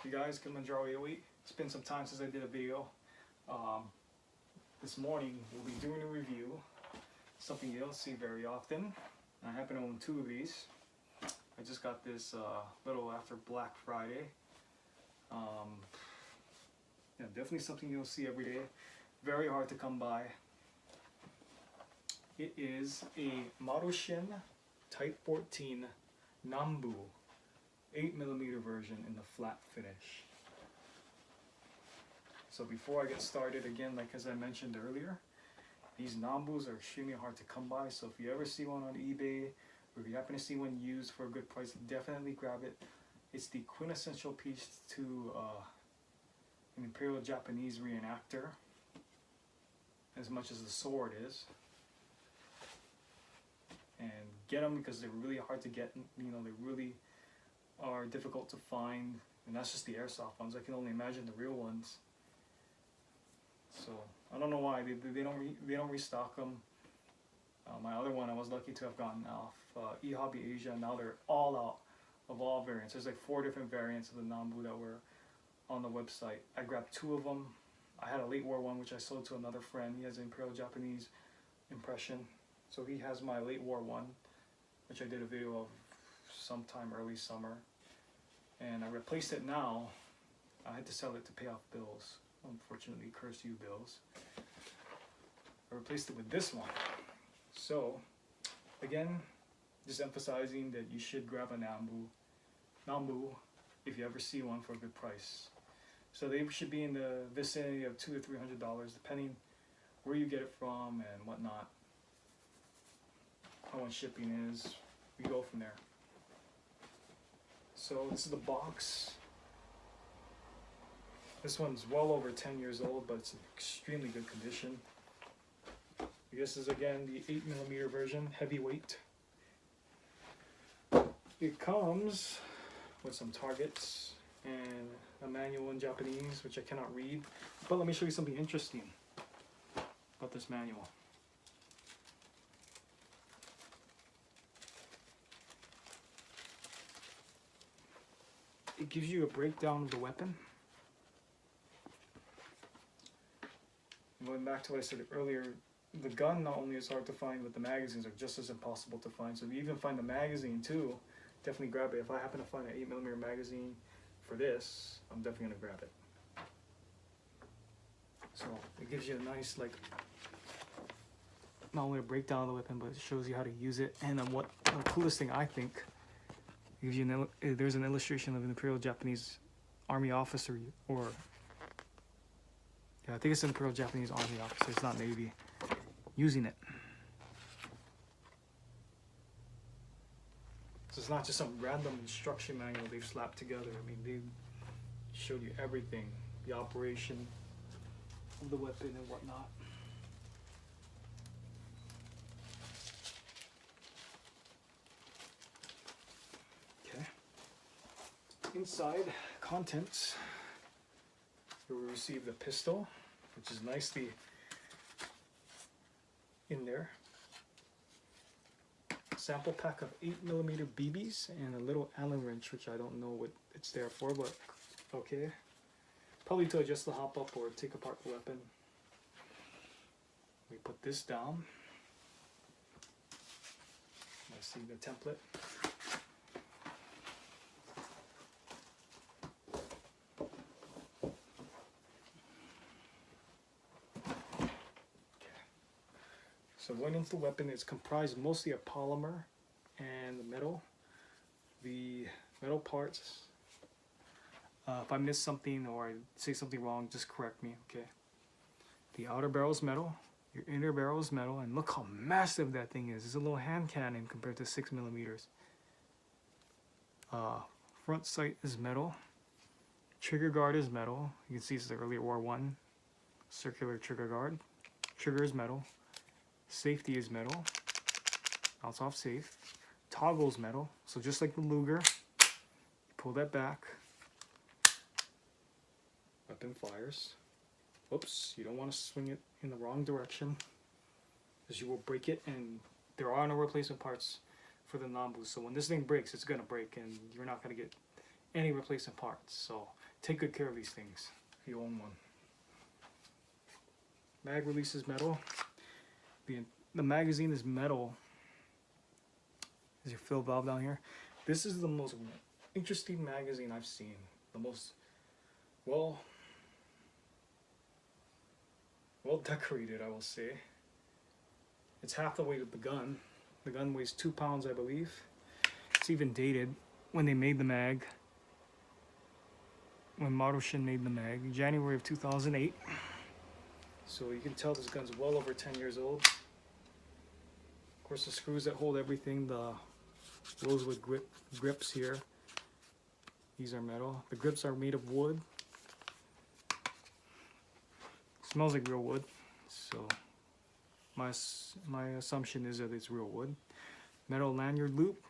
You guys, Kilimanjaro 808. It's been some time since I did a video. This morning we'll be doing a review, something you don't see very often. I happen to own two of these. I just got this little after Black Friday. Yeah, definitely something you'll see every day. Very hard to come by. It is a Marushin Type 14 Nambu 8mm version in the flat finish. So before I get started, again, like as I mentioned earlier, these Nambus are extremely hard to come by. So if you ever see one on eBay, or if you happen to see one used for a good price, definitely grab it. It's the quintessential piece to an Imperial Japanese reenactor, as much as the sword is. And get them because they're really hard to get. You know, they really are difficult to find, and that's just the airsoft ones. I can only imagine the real ones. So I don't know why they don't restock them. My other one I was lucky to have gotten off eHobby Asia. Now they're all out of all variants. There's like 4 different variants of the Nambu that were on the website. I grabbed 2 of them. I had a late war one which I sold to another friend. He has an Imperial Japanese impression, so he has my late war one, which I did a video of sometime early summer, and I replaced it now. I had to sell it to pay off bills. Unfortunately, curse you bills. I replaced it with this one. So again, just emphasizing that you should grab a Nambu if you ever see one for a good price. So they should be in the vicinity of $200 to $300 depending where you get it from and whatnot, how much shipping is. We go from there. So this is the box. This one's well over 10 years old, but it's in extremely good condition. This is again the 8mm version, heavyweight. It comes with some targets and a manual in Japanese, which I cannot read. But let me show you something interesting about this manual. It gives you a breakdown of the weapon. Going back to what I said earlier, the gun not only is hard to find, but the magazines are just as impossible to find. So if you even find the magazine too, definitely grab it. If I happen to find an 8mm magazine for this, I'm definitely going to grab it. So it gives you a nice, like, not only a breakdown of the weapon, but it shows you how to use it. And what the coolest thing I think, it gives you there's an illustration of an Imperial Japanese Army officer, or yeah, I think it's an Imperial Japanese Army officer, it's not Navy, using it. So it's not just some random instruction manual they've slapped together. I mean, they showed you everything, the operation of the weapon and whatnot. Okay. Inside, contents. Here we receive the pistol, which is nicely in there. Sample pack of 8mm BBs and a little Allen wrench, which I don't know what it's there for, but okay. Probably to adjust the HopUp or take apart the weapon. We put this down. I see the template. So going into the weapon, it's comprised mostly of polymer and the metal. The metal parts, if I miss something or I say something wrong, just correct me, okay? The outer barrel is metal, your inner barrel is metal, and look how massive that thing is. It's a little hand cannon compared to 6mm. Front sight is metal. Trigger guard is metal. You can see it's the earlier War One circular trigger guard. Trigger is metal. Safety is metal. Bounce off safe. Toggle's metal. So just like the Luger, you pull that back. Weapon fires. Oops, you don't want to swing it in the wrong direction, because you will break it, and there are no replacement parts for the Nambu. So when this thing breaks, it's going to break, and you're not going to get any replacement parts. So take good care of these things if you own one. Mag release is metal. The magazine is metal. Is your fill valve down here? This is the most interesting magazine I've seen. The most well decorated, I will say. It's half the weight of the gun. The gun weighs 2 pounds, I believe. It's even dated when they made the mag. When Marushin made the mag, January of 2008. So you can tell this gun's well over 10 years old. Of course, the screws that hold everything, the rosewood grips here, these are metal. The grips are made of wood. Smells like real wood, so my assumption is that it's real wood. Metal lanyard loop.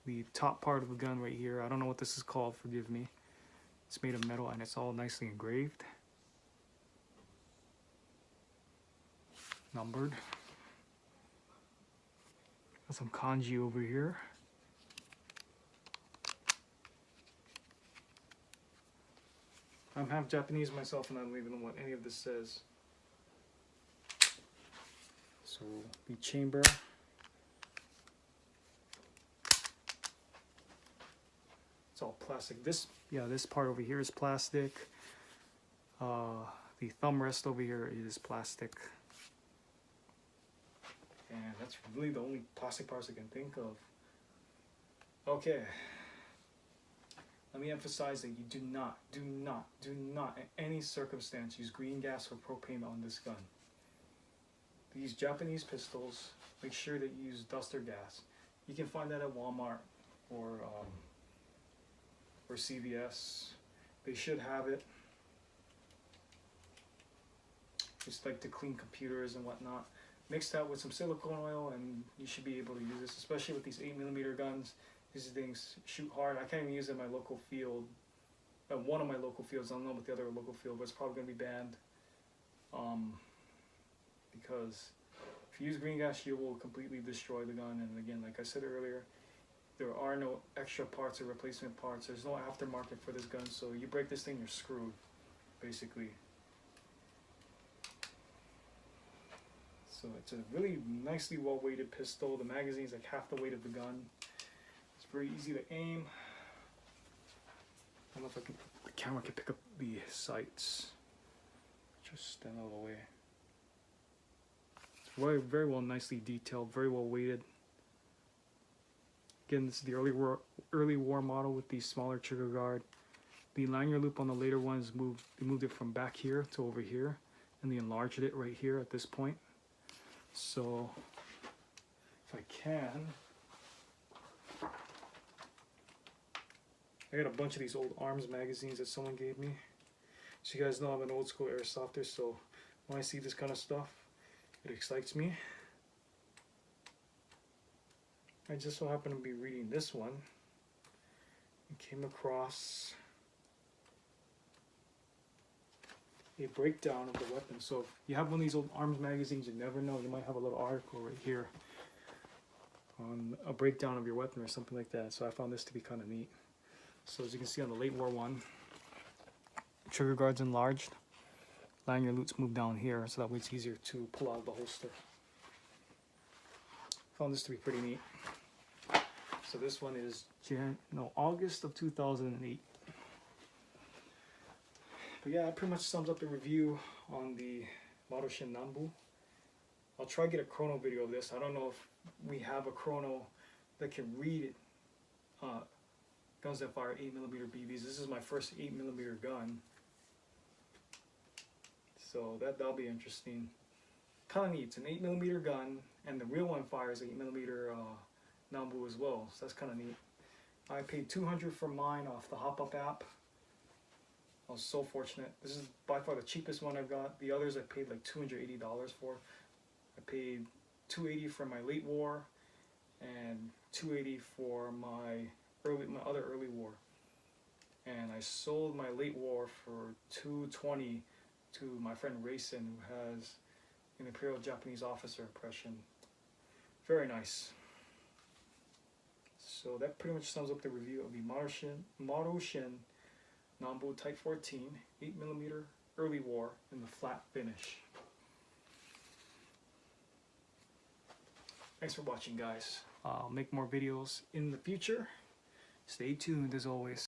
The top part of the gun right here, I don't know what this is called, forgive me. It's made of metal and it's all nicely engraved. Numbered. Got some kanji over here. I'm half Japanese myself and I don't even know what any of this says. So the chamber. It's all plastic. This part over here is plastic. The thumb rest over here is plastic. And that's really the only plastic parts I can think of. Okay. Let me emphasize that you do not in any circumstance use green gas or propane on this gun. These Japanese pistols, make sure that you use duster gas. You can find that at Walmart or CVS. They should have it. Just like to clean computers and whatnot. Mix that with some silicone oil and you should be able to use this, especially with these 8mm guns. These things shoot hard. I can't even use it in my local field. One of my local fields, I don't know about the other local field, but it's probably going to be banned. Because if you use green gas, you will completely destroy the gun. And again, like I said earlier, there are no extra parts or replacement parts. There's no aftermarket for this gun, so you break this thing, you're screwed, basically. So it's a really nicely well-weighted pistol. The magazine's like half the weight of the gun. It's very easy to aim. I don't know if the camera can pick up the sights. Just stand out of the way. It's very, very well, nicely detailed, very well weighted. Again, this is the early war model with the smaller trigger guard. The lanyard loop on the later ones they moved it from back here to over here, and they enlarged it right here at this point. So, if I can, I got a bunch of these old arms magazines that someone gave me. So you guys know I'm an old school airsofter, so when I see this kind of stuff, it excites me. I just so happen to be reading this one and came across a breakdown of the weapon. So if you have one of these old arms magazines, you never know, you might have a little article right here on a breakdown of your weapon or something like that. So I found this to be kind of neat. So as you can see on the late war one, trigger guard's enlarged, lanyard loops move down here, so that way it's easier to pull out of the holster. Found this to be pretty neat. So this one is August of 2008. But yeah, that pretty much sums up the review on the Marushin Nambu. I'll try to get a chrono video of this. I don't know if we have a chrono that can read guns that fire 8mm BBs. This is my first 8mm gun. So that'll be interesting. Kind of neat. It's an 8mm gun, and the real one fires 8mm Nambu as well. So that's kind of neat. I paid $200 for mine off the HopUp app. I was so fortunate. This is by far the cheapest one I've got. The others I paid like $280 for. I paid $280 for my late war and $280 for my other early war. And I sold my late war for $220 to my friend Rayson, who has an Imperial Japanese officer impression. Very nice. So that pretty much sums up the review of the Marushin Nambu Type 14, 8mm early war in the flat finish. Thanks for watching, guys. I'll make more videos in the future. Stay tuned as always.